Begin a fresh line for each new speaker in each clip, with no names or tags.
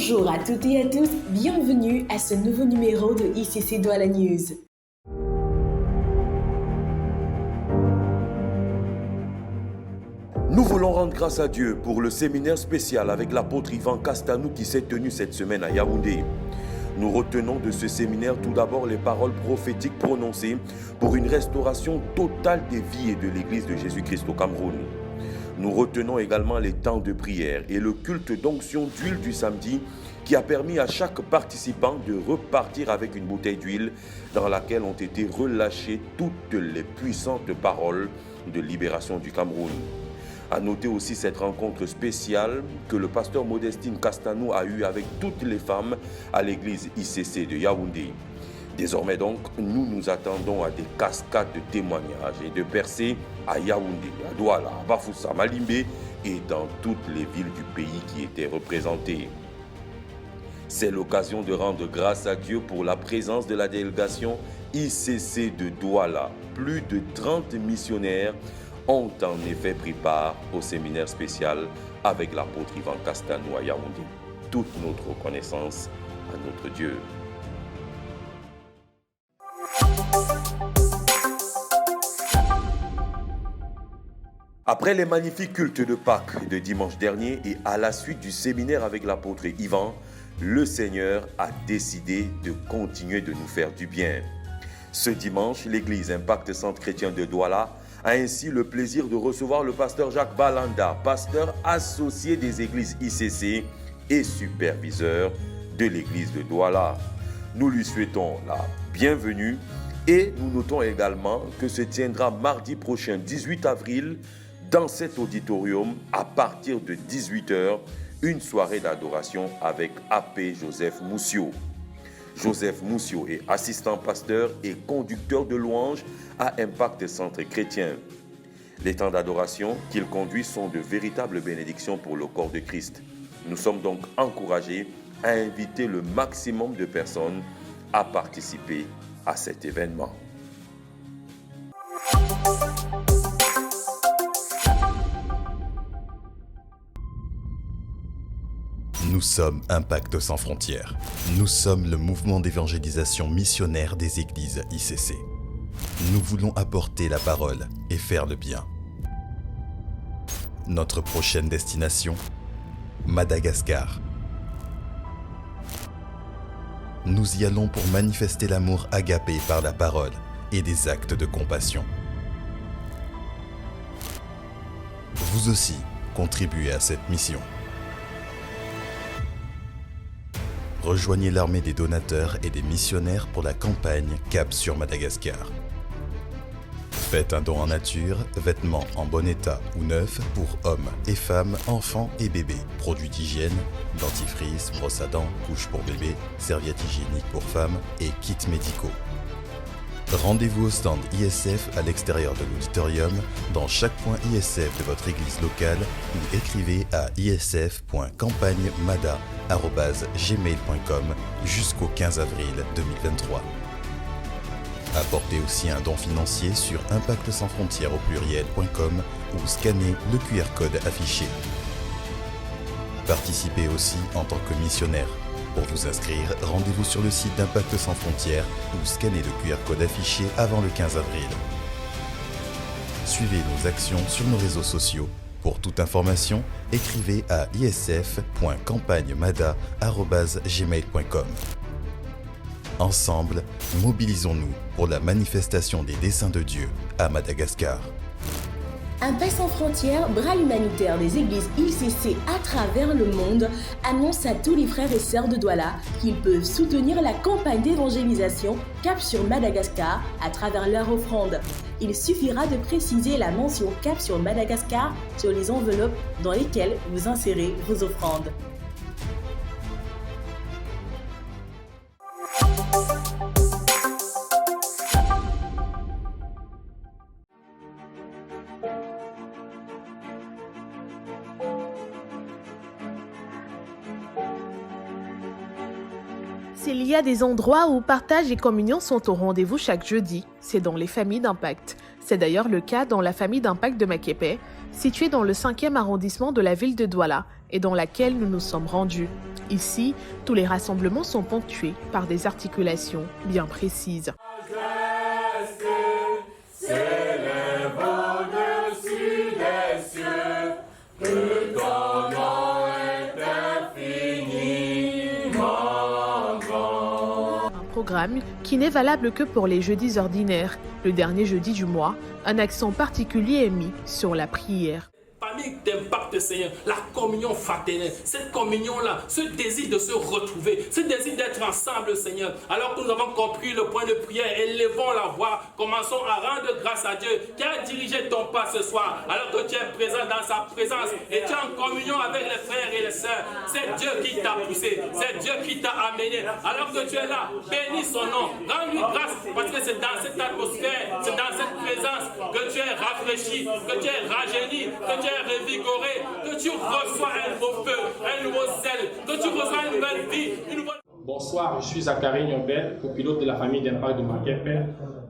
Bonjour à toutes et à tous, bienvenue à ce nouveau numéro de ICC Douala News.
Nous voulons rendre grâce à Dieu pour le séminaire spécial avec l'apôtre Ivan Castanou qui s'est tenu cette semaine à Yaoundé. Nous retenons de ce séminaire tout d'abord les paroles prophétiques prononcées pour une restauration totale des vies et de l'Église de Jésus-Christ au Cameroun. Nous retenons également les temps de prière et le culte d'onction d'huile du samedi qui a permis à chaque participant de repartir avec une bouteille d'huile dans laquelle ont été relâchées toutes les puissantes paroles de libération du Cameroun. À noter aussi cette rencontre spéciale que le pasteur Modestine Castanou a eue avec toutes les femmes à l'église ICC de Yaoundé. Désormais donc, nous nous attendons à des cascades de témoignages et de percées à Yaoundé, à Douala, à Bafoussa, à Malimbé et dans toutes les villes du pays qui étaient représentées. C'est l'occasion de rendre grâce à Dieu pour la présence de la délégation ICC de Douala. Plus de 30 missionnaires ont en effet pris part au séminaire spécial avec l'apôtre Ivan Castanou à Yaoundé. Toute notre reconnaissance à notre Dieu. Après les magnifiques cultes de Pâques de dimanche dernier et à la suite du séminaire avec l'apôtre Ivan, le Seigneur a décidé de continuer de nous faire du bien. Ce dimanche, l'église Impact Centre Chrétien de Douala a ainsi le plaisir de recevoir le pasteur Jacques Balanda, pasteur associé des églises ICC et superviseur de l'église de Douala. Nous lui souhaitons la bienvenue et nous notons également que se tiendra mardi prochain, 18 avril, dans cet auditorium, à partir de 18h, une soirée d'adoration avec AP Joseph Moussio. Joseph Moussio est assistant pasteur et conducteur de louanges à Impact Centre Chrétien. Les temps d'adoration qu'il conduit sont de véritables bénédictions pour le corps de Christ. Nous sommes donc encouragés à inviter le maximum de personnes à participer à cet événement.
Nous sommes Impact sans frontières. Nous sommes le mouvement d'évangélisation missionnaire des églises ICC. Nous voulons apporter la parole et faire le bien. Notre prochaine destination, Madagascar. Nous y allons pour manifester l'amour agapé par la parole et des actes de compassion. Vous aussi, contribuez à cette mission. Rejoignez l'armée des donateurs et des missionnaires pour la campagne Cap sur Madagascar. Faites un don en nature, vêtements en bon état ou neufs pour hommes et femmes, enfants et bébés, produits d'hygiène, dentifrice, brosse à dents, couches pour bébés, serviettes hygiéniques pour femmes et kits médicaux. Rendez-vous au stand ISF à l'extérieur de l'auditorium, dans chaque point ISF de votre église locale ou écrivez à isf.campagnemada@gmail.com jusqu'au 15 avril 2023. Apportez aussi un don financier sur impactsansfrontières.com ou scannez le QR code affiché. Participez aussi en tant que missionnaire. Pour vous inscrire, rendez-vous sur le site d'Impact Sans Frontières ou scannez le QR code affiché avant le 15 avril. Suivez nos actions sur nos réseaux sociaux. Pour toute information, écrivez à isf.campagnemada@gmail.com. Ensemble, mobilisons-nous pour la manifestation des desseins de Dieu à Madagascar.
Impact sans frontières, bras humanitaire des églises ICC à travers le monde, annonce à tous les frères et sœurs de Douala qu'ils peuvent soutenir la campagne d'évangélisation Cap sur Madagascar à travers leur offrande. Il suffira de préciser la mention Cap sur Madagascar sur les enveloppes dans lesquelles vous insérez vos offrandes.
S'il y a des endroits où partage et communion sont au rendez-vous chaque jeudi, c'est dans les familles d'Impact. C'est d'ailleurs le cas dans la famille d'Impact de Makepe, située dans le 5e arrondissement de la ville de Douala et dans laquelle nous nous sommes rendus. Ici, tous les rassemblements sont ponctués par des articulations bien précises. Programme qui n'est valable que pour les jeudis ordinaires. Le dernier jeudi du mois, un accent particulier est mis sur la prière.
Famille d'impact, Seigneur, la communion fraternelle, cette communion-là, ce désir de se retrouver, ce désir d'être ensemble, Seigneur. Alors que nous avons compris le point de prière, élevons la voix, commençons à rendre grâce à Dieu qui a dirigé ton pas ce soir, alors que tu es présent dans sa présence et tu es en communion avec les frères et les sœurs. C'est Dieu qui t'a poussé, c'est Dieu qui t'a amené. Alors que tu es là, bénis son nom, rends-lui grâce, parce que c'est dans cette atmosphère, c'est dans cette présence que tu es rafraîchi, que tu es rajeuni, que tu es revigoré, que tu reçois un nouveau feu, un nouveau zèle, que tu reçois une nouvelle vie, une nouvelle...
Bonsoir, je suis Zachary Nyombel, copilote de la famille d'impact de Makepe.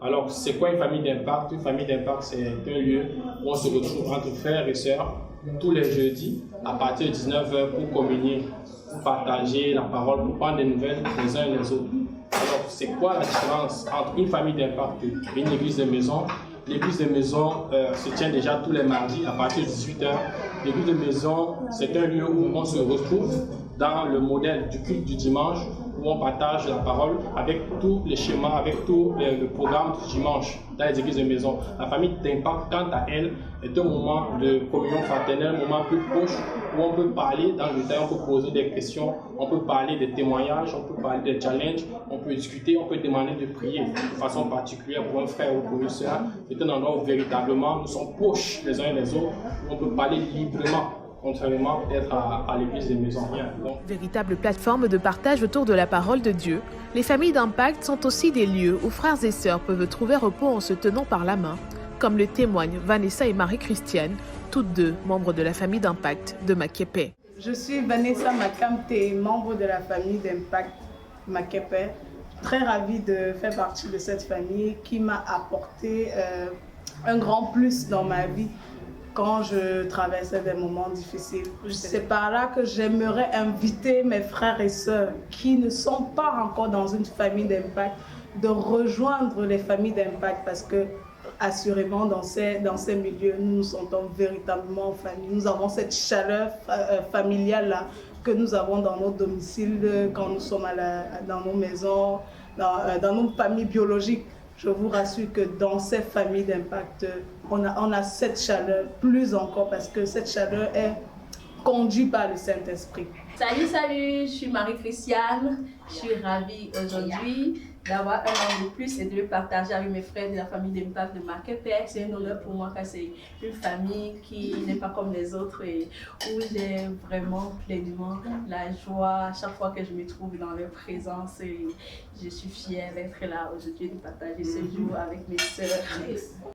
Alors, c'est quoi une famille d'impact? Une famille d'impact, c'est un lieu où on se retrouve entre frères et sœurs tous les jeudis à partir de 19h pour communier, pour partager la parole, pour prendre des nouvelles les uns et les autres. Alors, c'est quoi la différence entre une famille d'impact et une église de maison? L'église de maison se tient déjà tous les mardis à partir de 18h. L'église de maison, c'est un lieu où on se retrouve dans le modèle du culte du dimanche, où on partage la parole avec tous les schémas, avec tout le programme du dimanche dans les églises de maison. La famille d'impact, quant à elle, est un moment de communion fraternelle, un moment plus proche où on peut parler dans le détail, on peut poser des questions, on peut parler des témoignages, on peut parler des challenges, on peut discuter, on peut demander de prier de façon particulière pour un frère ou pour une sœur. C'est un endroit où véritablement nous sommes proches les uns et les autres, où on peut parler librement, contrairement peut-être à l'église des maisons.
Véritable plateforme de partage autour de la parole de Dieu, les familles d'impact sont aussi des lieux où frères et sœurs peuvent trouver repos en se tenant par la main, comme le témoignent Vanessa et Marie-Christiane, toutes deux membres de la famille d'impact de Makepe.
Je suis Vanessa Makamte, membre de la famille d'impact Makepe. Très ravie de faire partie de cette famille qui m'a apporté un grand plus dans ma vie quand je traversais des moments difficiles. C'est par là que j'aimerais inviter mes frères et sœurs qui ne sont pas encore dans une famille d'impact de rejoindre les familles d'impact parce que assurément dans ces milieux, nous nous sentons véritablement en famille. Nous avons cette chaleur familiale-là que nous avons dans nos domiciles, quand nous sommes dans nos maisons, dans nos familles biologiques. Je vous rassure que dans ces familles d'impact, on a cette chaleur, plus encore parce que cette chaleur est conduite par le Saint-Esprit.
Salut, je suis Marie-Christiane. Je suis ravie aujourd'hui d'avoir un an de plus et de le partager avec mes frères de la famille d'impact de Makepe. C'est un honneur pour moi car c'est une famille qui n'est pas comme les autres et où j'ai vraiment pleinement la joie à chaque fois que je me trouve dans leur présence et je suis fière d'être là aujourd'hui de partager ce jour avec mes sœurs.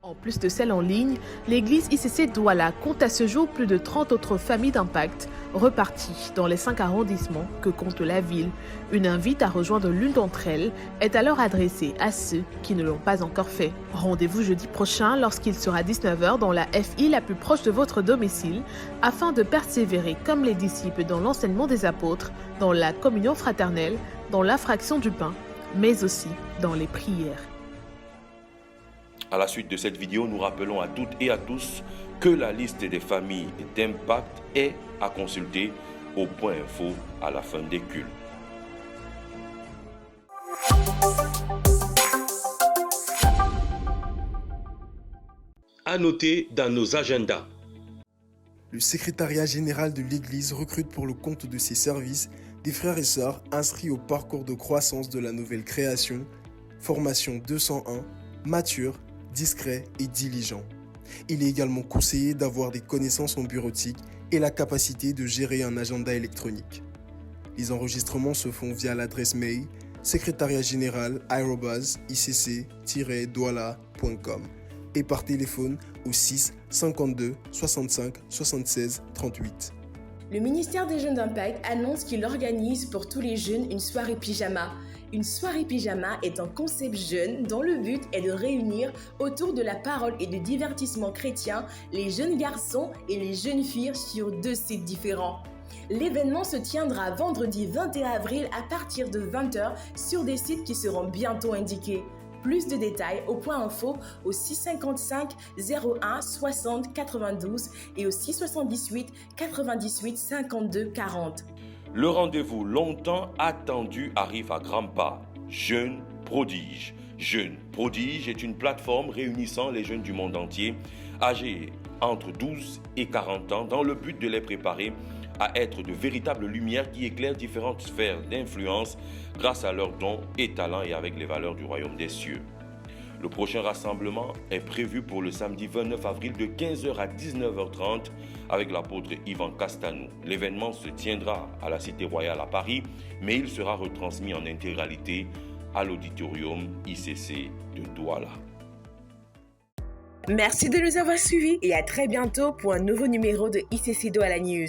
En plus de celles en ligne, l'église ICC Douala compte à ce jour plus de 30 autres familles d'impact reparties dans les 5 arrondissements que compte la ville. Une invite à rejoindre l'une d'entre elles est alors adressée à ceux qui ne l'ont pas encore fait. Rendez-vous jeudi prochain lorsqu'il sera 19h dans la FI la plus proche de votre domicile afin de persévérer comme les disciples dans l'enseignement des apôtres, dans la communion fraternelle, dans la fraction du pain, mais aussi dans les prières.
À la suite de cette vidéo, nous rappelons à toutes et à tous que la liste des familles d'impact est à consulter au point info à la fin des cultes.
À noter dans nos agendas.
Le secrétariat général de l'Église recrute pour le compte de ses services des frères et sœurs inscrits au parcours de croissance de la nouvelle création, formation 201, mature, discret et diligent. Il est également conseillé d'avoir des connaissances en bureautique et la capacité de gérer un agenda électronique. Les enregistrements se font via l'adresse mail secrétariat-général@icc-douala.com et par téléphone au 6 52 65 76 38.
Le ministère des Jeunes d'Impact annonce qu'il organise pour tous les jeunes une soirée pyjama. Une soirée pyjama est un concept jeune dont le but est de réunir autour de la parole et de divertissement chrétien les jeunes garçons et les jeunes filles sur 2 sites différents. L'événement se tiendra vendredi 21 avril à partir de 20h sur des sites qui seront bientôt indiqués. Plus de détails au point info au 655 01 60 92 et au 678 98 52 40.
Le rendez-vous longtemps attendu arrive à grands pas. Jeunes Prodiges. Jeunes Prodiges est une plateforme réunissant les jeunes du monde entier, âgés entre 12 et 40 ans, dans le but de les préparer à être de véritables lumières qui éclairent différentes sphères d'influence grâce à leurs dons et talents et avec les valeurs du royaume des cieux. Le prochain rassemblement est prévu pour le samedi 29 avril de 15h à 19h30 avec l'apôtre Yvan Castanou. L'événement se tiendra à la Cité Royale à Paris, mais il sera retransmis en intégralité à l'auditorium ICC de Douala.
Merci de nous avoir suivis et à très bientôt pour un nouveau numéro de ICC Douala News.